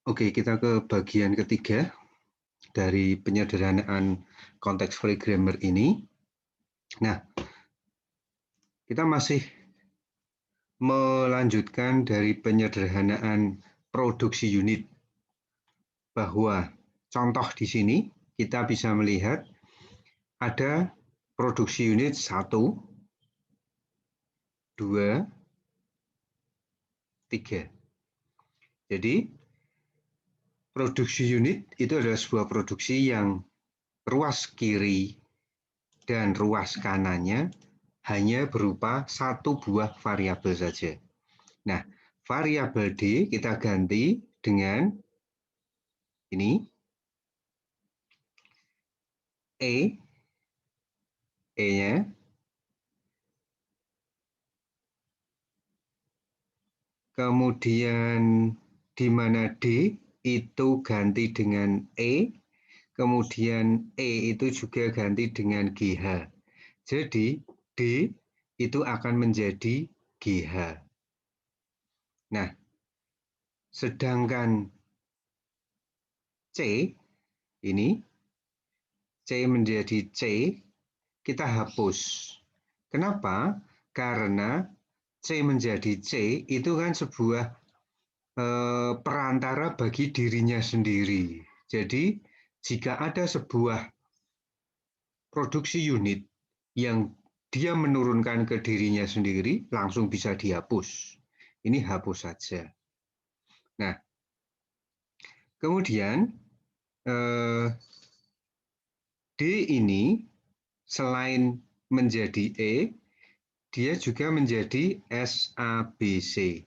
Oke, kita ke bagian ketiga dari penyederhanaan context-free grammar ini. Nah, kita masih melanjutkan dari penyederhanaan produksi unit, bahwa contoh di sini kita bisa melihat ada produksi unit 1, 2, 3. Jadi, produksi unit itu adalah sebuah produksi yang ruas kiri dan ruas kanannya hanya berupa satu buah variabel saja. Nah, variabel D kita ganti dengan ini, E-nya, kemudian di mana D itu ganti dengan E, kemudian E itu juga ganti dengan GH. Jadi, D itu akan menjadi GH. Nah, sedangkan C ini, C menjadi C, kita hapus. Kenapa? Karena C menjadi C itu kan sebuah perantara bagi dirinya sendiri. Jadi, jika ada sebuah produksi unit yang dia menurunkan ke dirinya sendiri, langsung bisa dihapus. Ini hapus saja. Nah, kemudian D ini selain menjadi E, dia juga menjadi SABC.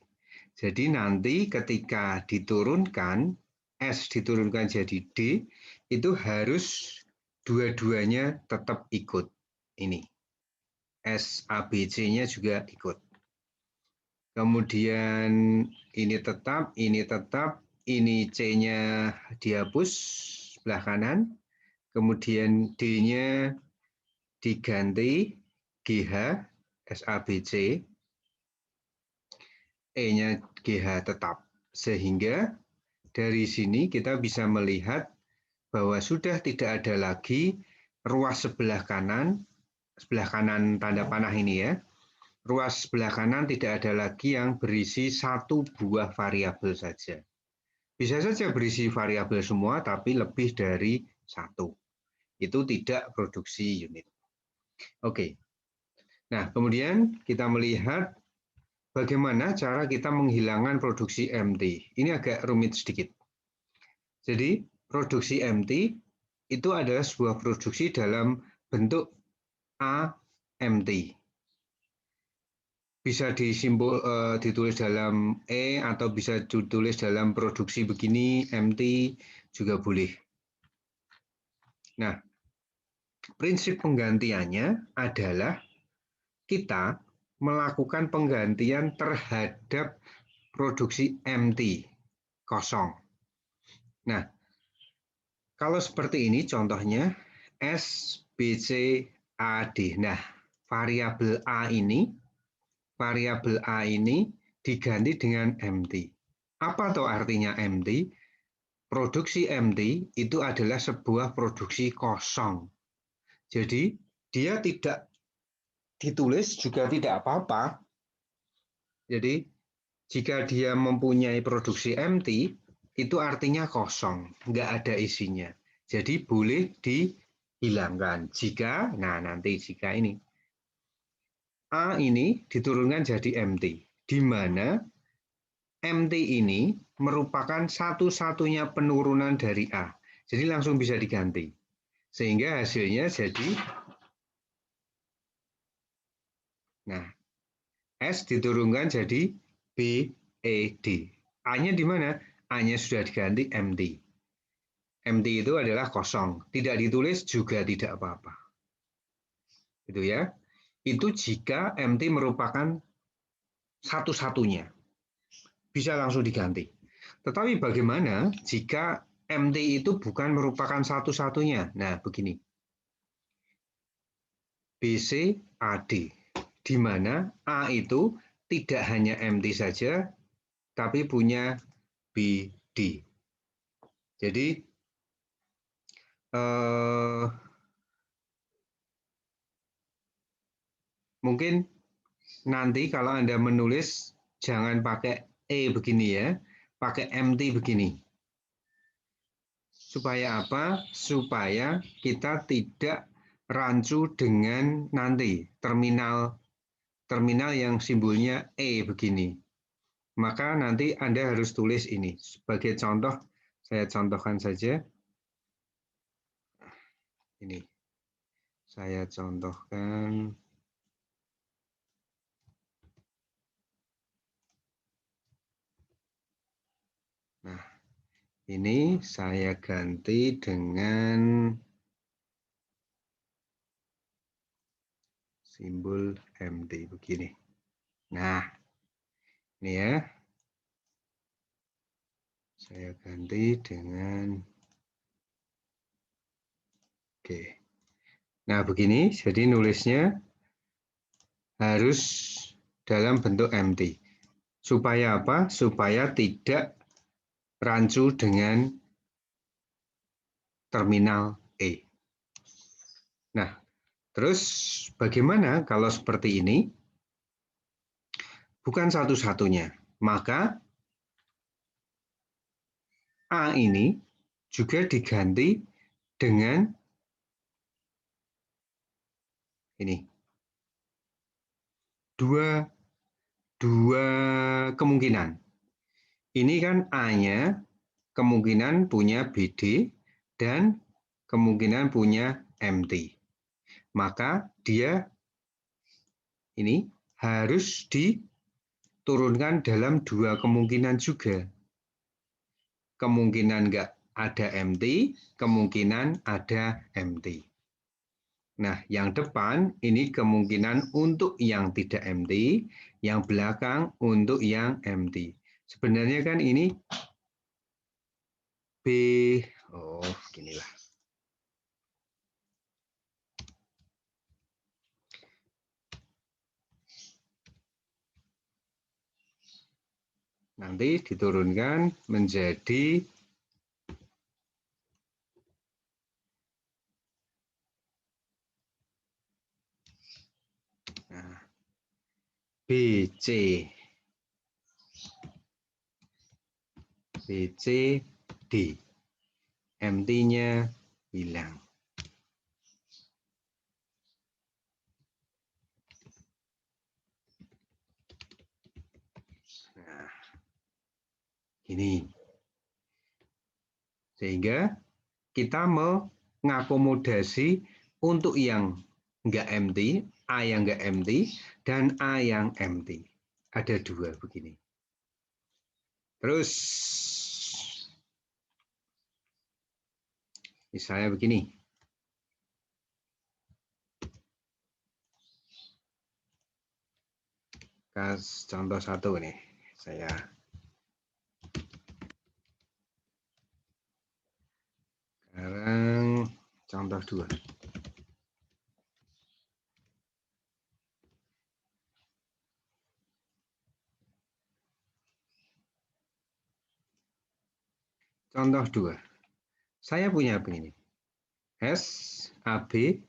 Jadi nanti ketika diturunkan, S diturunkan jadi D, itu harus dua-duanya tetap ikut. Ini. SABC-nya juga ikut. Kemudian ini tetap, ini C-nya dihapus sebelah kanan, kemudian D-nya diganti GH, SABC, E-nya GH tetap. Sehingga dari sini kita bisa melihat bahwa sudah tidak ada lagi ruas sebelah kanan tanda panah ini ya, ruas sebelah kanan tidak ada lagi yang berisi satu buah variabel saja. Bisa saja berisi variabel semua, tapi lebih dari satu. Itu tidak produksi unit. Oke. Nah, kemudian kita melihat bagaimana cara kita menghilangkan produksi MT. Ini agak rumit sedikit. Jadi, produksi MT itu adalah sebuah produksi dalam bentuk AMT. Bisa ditulis dalam E atau bisa ditulis dalam produksi begini, MT juga boleh. Nah, prinsip penggantiannya adalah kita melakukan penggantian terhadap produksi MT kosong. Nah, kalau seperti ini contohnya S, B, C, A, D. Nah, variabel A ini diganti dengan MT. Apa tuh artinya MT? Produksi MT itu adalah sebuah produksi kosong. Jadi dia tidak ditulis juga tidak apa-apa. Jadi jika dia mempunyai produksi MT, itu artinya kosong, nggak ada isinya. Jadi boleh dihilangkan. Jika ini A ini diturunkan jadi MT, di mana MT ini merupakan satu-satunya penurunan dari A. Jadi langsung bisa diganti. Sehingga hasilnya jadi, nah, S diturunkan jadi B, E, D. A-nya di mana? A-nya sudah diganti MT. MT itu adalah kosong. Tidak ditulis juga tidak apa-apa. Gitu ya. Itu jika MT merupakan satu-satunya. Bisa langsung diganti. Tetapi bagaimana jika MT itu bukan merupakan satu-satunya? Nah, begini. BC, AD. Di mana A itu tidak hanya MT saja, tapi punya BD. Jadi mungkin nanti kalau Anda menulis jangan pakai begini ya, pakai MT begini. Supaya apa? Supaya kita tidak rancu dengan nanti terminal yang simbolnya begini. Maka nanti Anda harus tulis ini. Sebagai contoh, saya contohkan saja. Ini. Saya contohkan. Nah, ini saya ganti dengan simbol MT begini. Nah, ini ya. Saya ganti dengan oke. Nah, begini. Jadi nulisnya harus dalam bentuk MT. Supaya apa? Supaya tidak rancu dengan terminal E. Nah, terus bagaimana kalau seperti ini? Bukan satu-satunya. Maka A ini juga diganti dengan ini. Dua kemungkinan. Ini kan A-nya kemungkinan punya BD dan kemungkinan punya MT. Maka dia ini harus diturunkan dalam dua kemungkinan juga. Kemungkinan nggak ada MT, kemungkinan ada MT. Nah, yang depan ini kemungkinan untuk yang tidak MT, yang belakang untuk yang MT. Sebenarnya kan ini B, ginilah. Nanti diturunkan menjadi BC. BCD. MT-nya hilang. Nah, ini. Sehingga kita mengakomodasi untuk yang enggak MT, A yang enggak MT, dan A yang MT. Ada dua begini. Terus, misalnya begini. Contoh satu nih, saya. Sekarang contoh dua. Contoh dua. Saya punya begini. S, AB,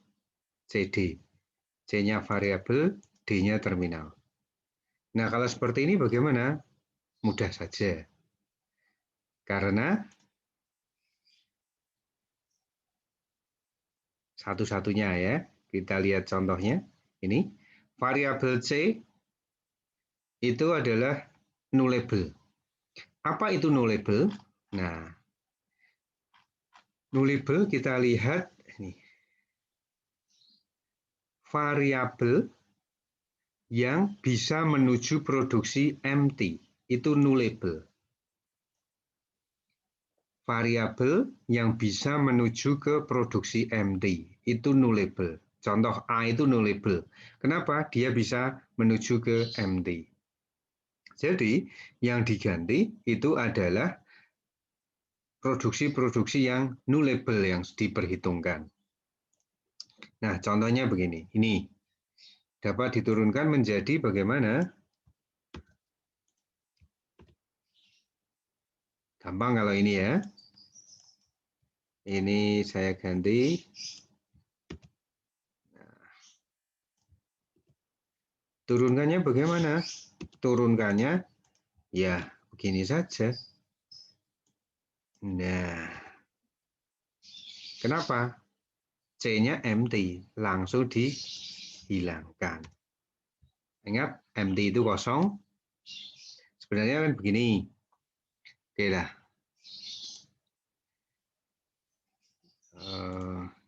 CD. C-nya variabel, D-nya terminal. Nah, kalau seperti ini bagaimana? Mudah saja. Karena satu-satunya ya, kita lihat contohnya. Ini, variabel C itu adalah nullable. Apa itu nullable? Nah, nullable kita lihat ini. Variabel yang bisa menuju produksi MT, itu nullable. Variabel yang bisa menuju ke produksi MT, itu nullable. Contoh A itu nullable. Kenapa? Dia bisa menuju ke MT. Jadi, yang diganti itu adalah produksi-produksi yang nullable yang diperhitungkan. Nah, contohnya begini. Ini dapat diturunkan menjadi bagaimana? Gampang kalau ini ya. Ini saya ganti. Turunkannya bagaimana? Turunkannya ya begini saja. Nah, kenapa? C-nya empty, langsung dihilangkan. Ingat, empty itu kosong. Sebenarnya kan begini. Oke lah.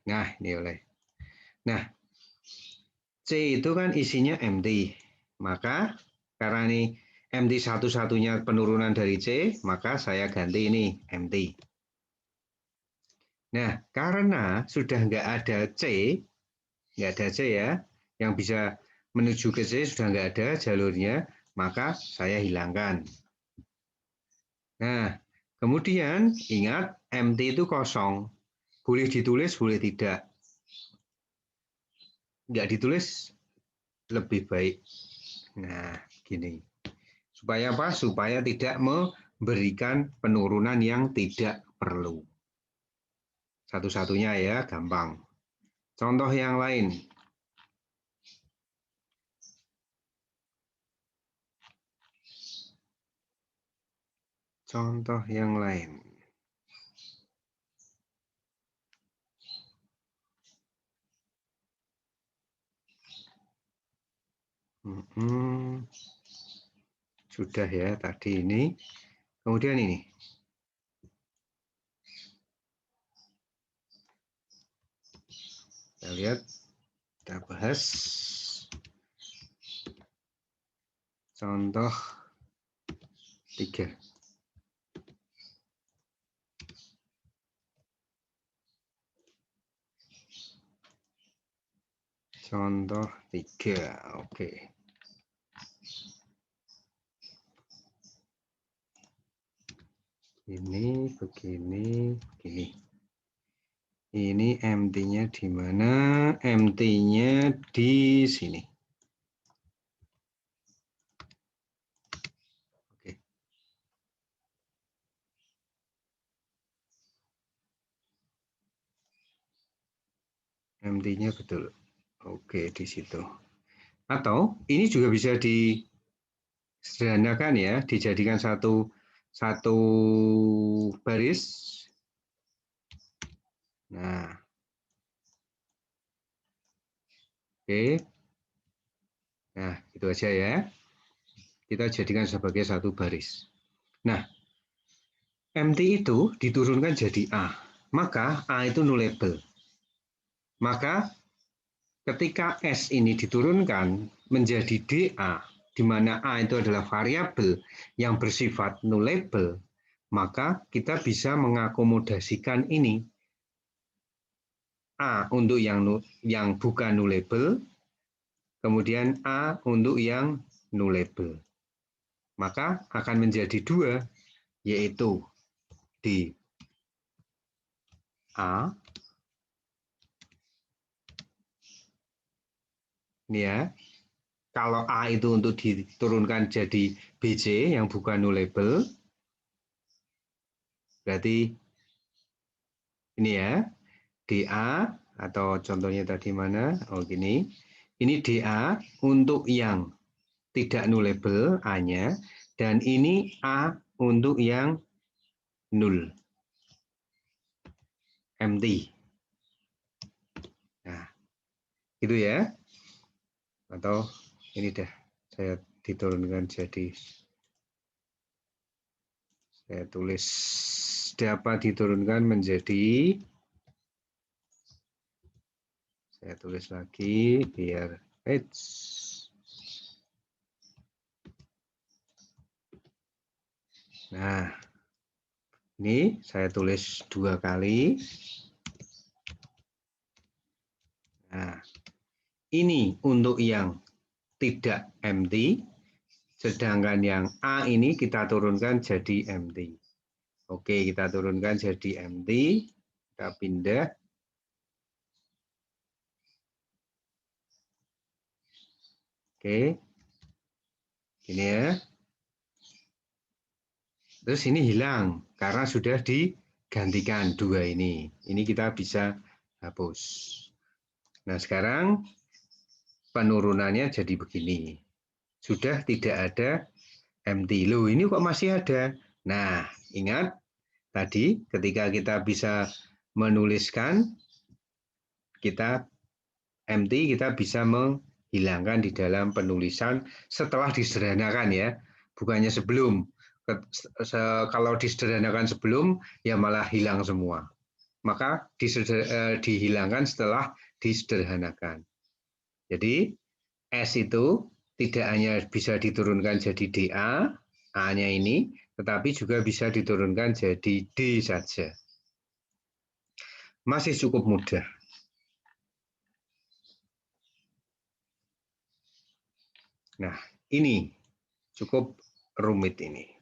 Nah, ini oleh. Nah, C itu kan isinya empty. Maka karena ini empty satu-satunya penurunan dari C, maka saya ganti ini empty. Nah, karena sudah nggak ada C ya, yang bisa menuju ke C sudah nggak ada jalurnya, maka saya hilangkan. Nah, kemudian ingat empty itu kosong. Boleh ditulis, boleh tidak. Nggak ditulis lebih baik. Nah, gini. Supaya apa? Supaya tidak memberikan penurunan yang tidak perlu. Satu-satunya ya, gampang. Contoh yang lain. Contoh yang lain. Sudah ya tadi ini. Kemudian ini. Kita lihat, kita bahas contoh 3. Contoh 3, oke. Ini begini, begini. Ini empty-nya di mana? Empty-nya di sini. Oke. Empty-nya betul. Oke, di situ. Atau ini juga bisa disederhanakan ya, dijadikan satu baris. Nah, oke. Nah, itu aja ya. Kita jadikan sebagai satu baris. Nah, empty itu diturunkan jadi A. Maka A itu nullable. Maka ketika S ini diturunkan menjadi DA, di mana A itu adalah variabel yang bersifat nullable, maka kita bisa mengakomodasikan ini. A untuk yang bukan nullable, kemudian A untuk yang nullable. Maka akan menjadi 2, yaitu di A, ini ya, kalau A itu untuk diturunkan jadi BC yang bukan nullable, berarti ini ya, DA atau contohnya tadi mana? Oh gini. Ini DA untuk yang tidak nullable A-nya, dan ini A untuk yang null. Empty. Nah, gitu ya. Atau ini dah saya diturunkan jadi, saya tulis dapat diturunkan menjadi, saya tulis lagi biar nah, ini saya tulis 2 kali. Nah, ini untuk yang tidak empty, sedangkan yang A ini kita turunkan jadi empty. Oke, kita turunkan jadi empty, kita pindah. Oke, ini ya. Terus ini hilang karena sudah diganti gantikan 2 ini. Ini kita bisa hapus. Nah, sekarang penurunannya jadi begini. Sudah tidak ada empty. Loh, ini kok masih ada? Nah, ingat tadi ketika kita bisa menuliskan, kita empty, kita bisa menghilangkan di dalam penulisan setelah disederhanakan ya, bukannya sebelum. Kalau disederhanakan sebelum, ya malah hilang semua. Maka dihilangkan setelah disederhanakan. Jadi S itu tidak hanya bisa diturunkan jadi DA, A-nya ini, tetapi juga bisa diturunkan jadi D saja. Masih cukup mudah. Nah, ini cukup rumit ini.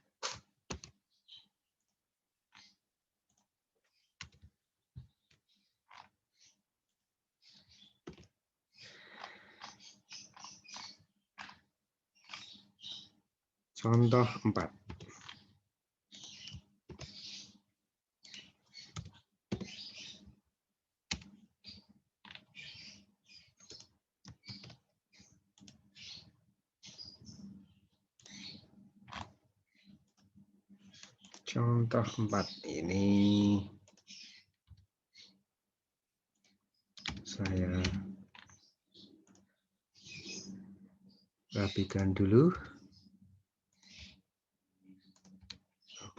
Contoh 4. Contoh 4 ini saya rapikan dulu.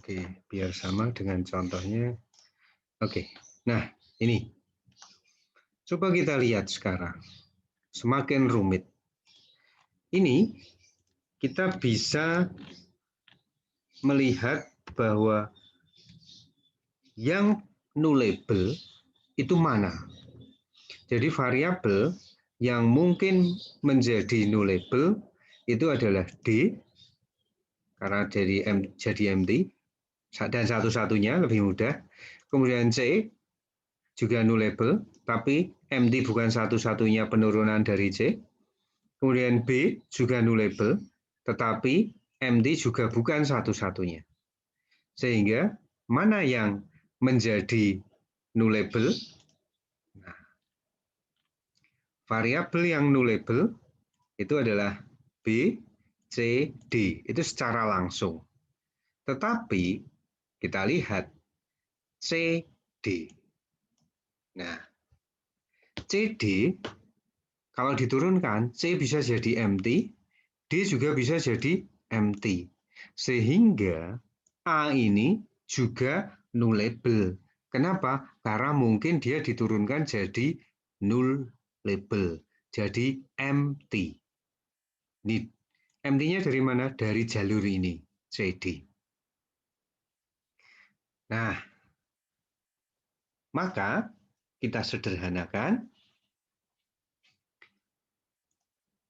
Oke, biar sama dengan contohnya. Oke, nah ini. Coba kita lihat sekarang. Semakin rumit. Ini kita bisa melihat bahwa yang nullable itu mana. Jadi variabel yang mungkin menjadi nullable itu adalah D, karena jadi empty, dan satu-satunya lebih mudah. Kemudian C juga nullable, tapi empty bukan satu-satunya penurunan dari C. Kemudian B juga nullable, tetapi empty juga bukan satu-satunya. Sehingga mana yang menjadi nullable? Nah, variabel yang nullable itu adalah B, C, D. Itu secara langsung. Tetapi kita lihat C, D. Nah, C, D kalau diturunkan, C bisa jadi empty, D juga bisa jadi empty. Sehingga A ini juga nullable. Kenapa? Karena mungkin dia diturunkan jadi nullable, jadi empty. Ini empty-nya dari mana? Dari jalur ini, CD. Nah, maka kita sederhanakan.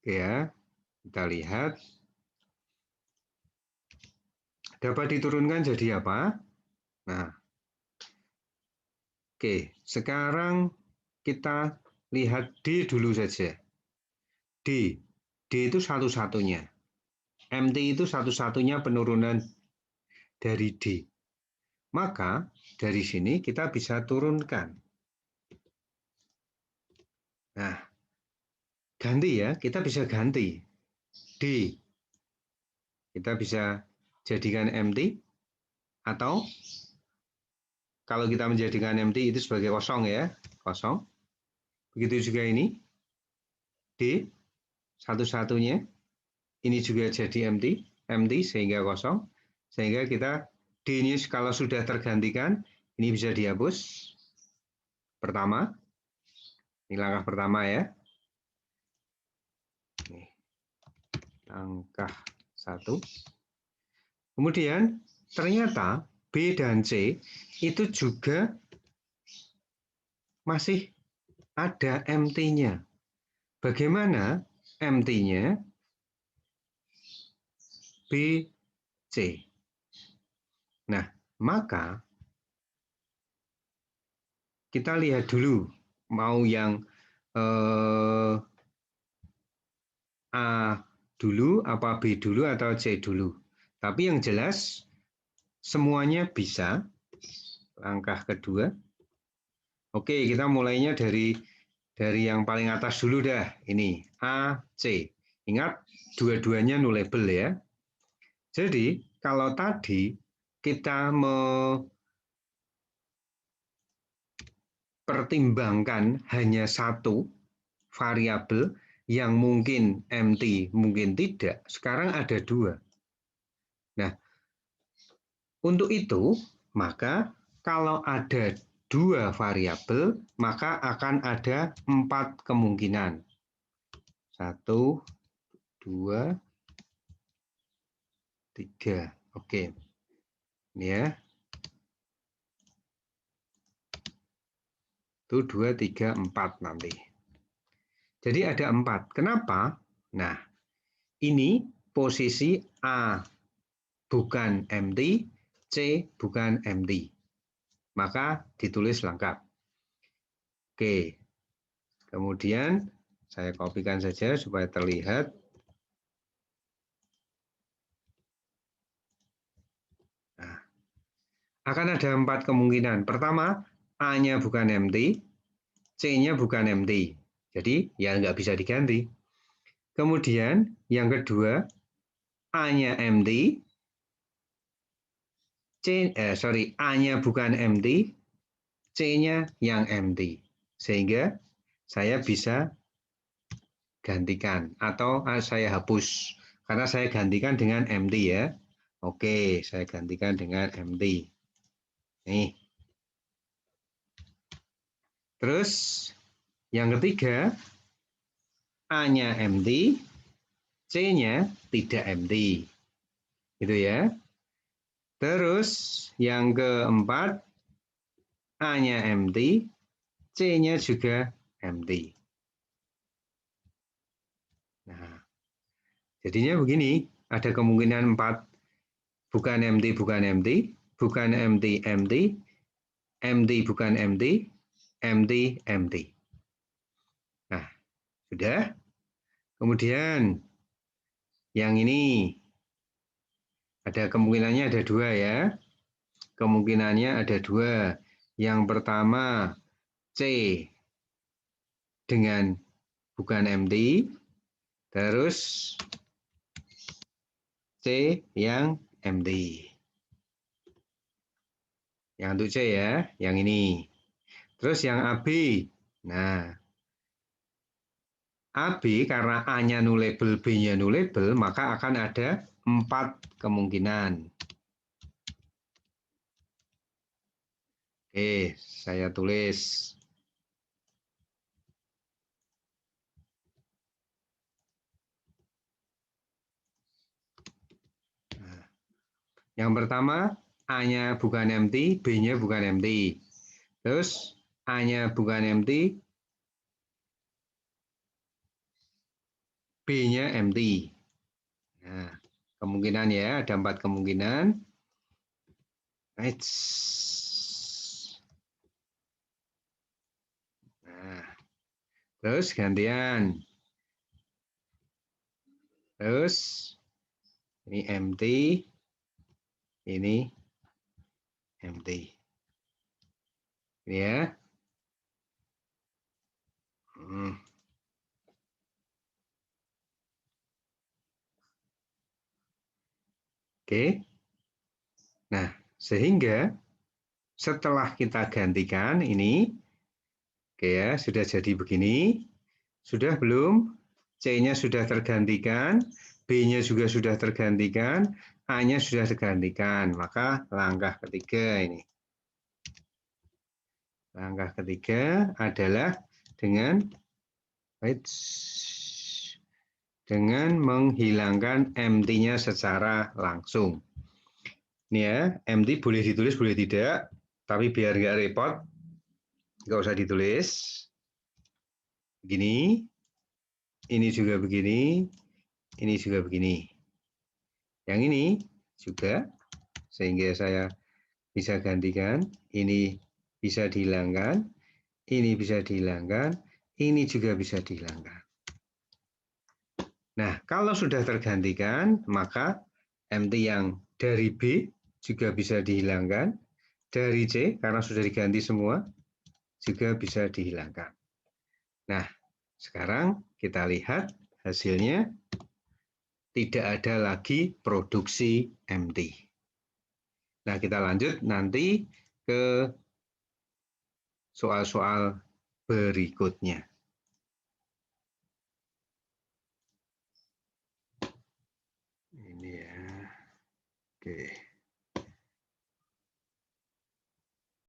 Ya, kita lihat. Dapat diturunkan jadi apa? Nah, oke, sekarang kita lihat D dulu saja. D itu satu-satunya. MT itu satu-satunya penurunan dari D. Maka dari sini kita bisa turunkan. Nah, ganti ya, kita bisa ganti. D, kita bisa jadikan MT, atau kalau kita menjadikan MT itu sebagai kosong ya, kosong. Begitu juga ini, D, satu-satunya. Ini juga jadi empty sehingga kosong. Sehingga kita D ini kalau sudah tergantikan, ini bisa dihapus. Pertama, ini langkah pertama ya. Nih, langkah 1. Kemudian ternyata B dan C itu juga masih ada empty-nya. Bagaimana empty-nya? B, C. Nah, maka kita lihat dulu mau yang A dulu, apa B dulu, atau C dulu. Tapi yang jelas semuanya bisa. langkah kedua. Oke, kita mulainya dari yang paling atas dulu dah. Ini A, C. Ingat, dua-duanya nullable ya. Jadi, kalau tadi kita mempertimbangkan hanya satu variabel yang mungkin empty, mungkin tidak, sekarang ada dua. Nah, untuk itu, maka kalau ada dua variabel, maka akan ada 4 kemungkinan. 1, 2, 3. Oke. Ini ya. 1, 2, 3, 4 nanti. Jadi ada 4. Kenapa? Nah, ini posisi A bukan empty, C bukan empty. Maka ditulis lengkap. Oke. Kemudian saya kopikan saja supaya terlihat. Nah, akan ada 4 kemungkinan. Pertama, A-nya bukan empty, C-nya bukan empty. Jadi ya nggak bisa diganti. Kemudian yang kedua, A-nya empty, A-nya bukan empty, C-nya yang empty. Sehingga saya bisa gantikan atau saya hapus. Karena saya gantikan dengan empty ya. Oke, saya gantikan dengan empty. Nih. Terus yang ketiga, A-nya empty, C-nya tidak empty. Gitu ya. Terus yang keempat, A-nya empty, C-nya juga empty. Nah, jadinya begini, ada kemungkinan 4. Bukan empty, bukan empty, bukan empty, empty, empty bukan empty, empty, empty. Nah, sudah. Kemudian yang ini ada kemungkinannya ada 2 ya. Kemungkinannya ada 2. Yang pertama C dengan bukan empty, terus C yang empty. Yang untuk C ya, yang ini. Terus yang AB. Nah, AB karena A-nya nullable, B-nya nullable, maka akan ada 4 kemungkinan. Oke, saya tulis. Nah, yang pertama, A-nya bukan empty, B-nya bukan empty. Terus A-nya bukan empty, B-nya empty. Nah, kemungkinan ya, ada 4 kemungkinan. Nah, terus gantian. Terus ini empty, ini empty. Ini ya. Oke. Nah, sehingga setelah kita gantikan ini, oke ya, sudah jadi begini. Sudah belum? C-nya sudah tergantikan, B-nya juga sudah tergantikan, A-nya sudah tergantikan. Maka langkah ketiga ini. Langkah ketiga adalah dengan menghilangkan empty-nya secara langsung. Ini ya, empty boleh ditulis, boleh tidak. Tapi biar nggak repot, nggak usah ditulis. Begini, ini juga begini, ini juga begini. Yang ini juga, sehingga saya bisa gantikan, ini bisa dihilangkan, ini bisa dihilangkan, ini juga bisa dihilangkan. Nah, kalau sudah tergantikan, maka empty yang dari B juga bisa dihilangkan, dari C, karena sudah diganti semua, juga bisa dihilangkan. Nah, sekarang kita lihat hasilnya. Tidak ada lagi produksi MT. Nah, kita lanjut nanti ke soal-soal berikutnya. Ini ya. Oke.